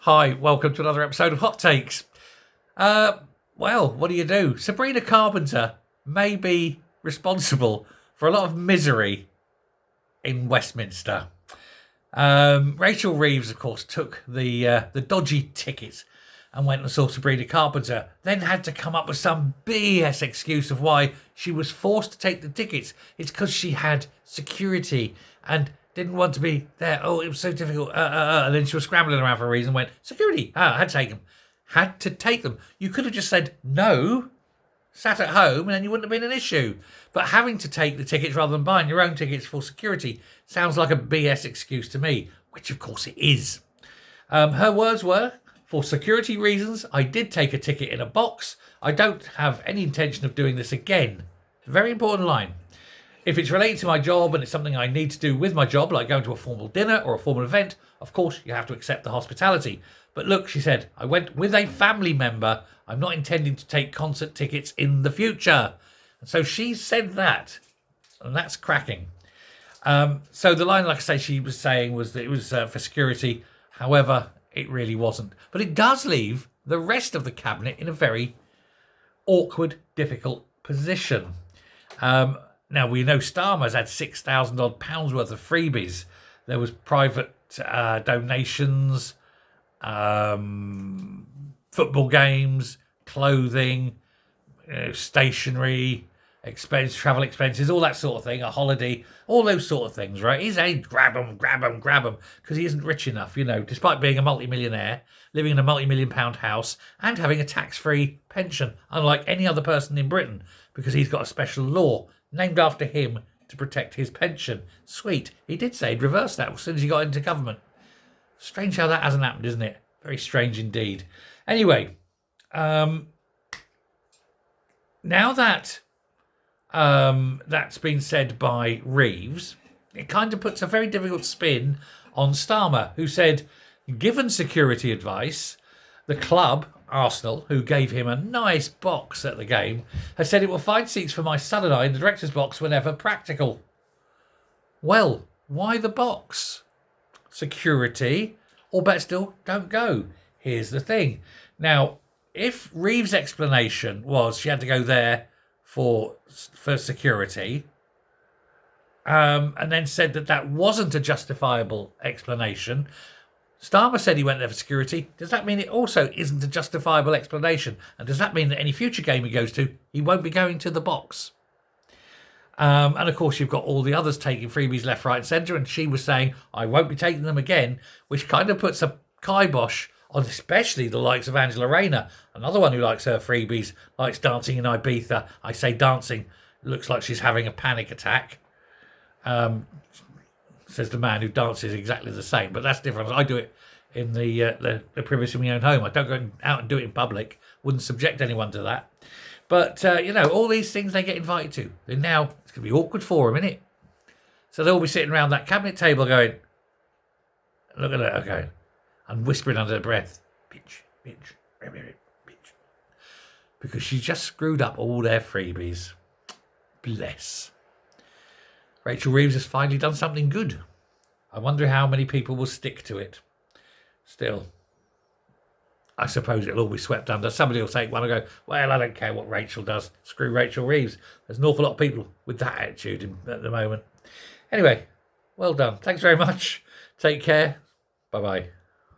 Hi, welcome to another episode of Hot Takes. Well, what do? Sabrina Carpenter may be responsible for a lot of misery in Westminster. Rachel Reeves, of course, took the dodgy tickets and went and saw Sabrina Carpenter, then had to come up with some BS excuse of why she was forced to take the tickets. It's because she had security and didn't want to be there. Oh, it was so difficult. And then she was scrambling around for a reason, went, security. I had to take them. Had to take them. You could have just said no, sat at home, and then you wouldn't have been an issue. But having to take the tickets rather than buying your own tickets for security sounds like a BS excuse to me, which of course it is. Her words were, for security reasons, I did take a ticket in a box. I don't have any intention of doing this again. It's a very important line. If it's related to my job and it's something I need to do with my job, like going to a formal dinner or a formal event, of course you have to accept the hospitality. But look, she said, I went with a family member. I'm not intending to take concert tickets in the future. And so she said that, and that's cracking. So the line, like I say, she was saying was that it was for security. However, it really wasn't. But it does leave the rest of the cabinet in a very awkward, difficult position. Now, we know Starmer's had £6,000 odd worth of freebies. There was private donations, football games, clothing, stationery, travel expenses, all that sort of thing, a holiday, all those sort of things, right? He's saying grab 'em, because he isn't rich enough, despite being a multi-millionaire, living in a multi-million-pound house and having a tax-free pension, unlike any other person in Britain, because he's got a special law named after him to protect his pension. Sweet. He did say he'd reverse that as soon as he got into government. Strange how that hasn't happened, isn't it? Very strange indeed. Anyway, now that that's been said by Reeves, it kind of puts a very difficult spin on Starmer, who said, given security advice, the club, Arsenal, who gave him a nice box at the game, has said it will find seats for my son and I in the director's box whenever practical. Well, why the box? Security, or better still, don't go. Here's the thing. Now, if Reeves' explanation was she had to go there for security, and then said that wasn't a justifiable explanation, Starmer said he went there for security. Does that mean it also isn't a justifiable explanation? And does that mean that any future game he goes to, he won't be going to the box? And of course, you've got all the others taking freebies left, right, and centre. And she was saying, I won't be taking them again, which kind of puts a kibosh on especially the likes of Angela Rayner, another one who likes her freebies, likes dancing in Ibiza. I say dancing, looks like she's having a panic attack. Says the man who dances exactly the same, but that's different. I do it in the privacy of my own home. I don't go out and do it in public. Wouldn't subject anyone to that. But, all these things they get invited to. And now it's going to be awkward for them, isn't it? So they'll be sitting around that cabinet table going, look at her, okay, and whispering under their breath, bitch, bitch, bitch. Because she just screwed up all their freebies. Bless. Rachel Reeves has finally done something good. I wonder how many people will stick to it. Still, I suppose it'll all be swept under. Somebody will take one and go, well, I don't care what Rachel does. Screw Rachel Reeves. There's an awful lot of people with that attitude at the moment. Anyway, well done. Thanks very much. Take care. Bye-bye.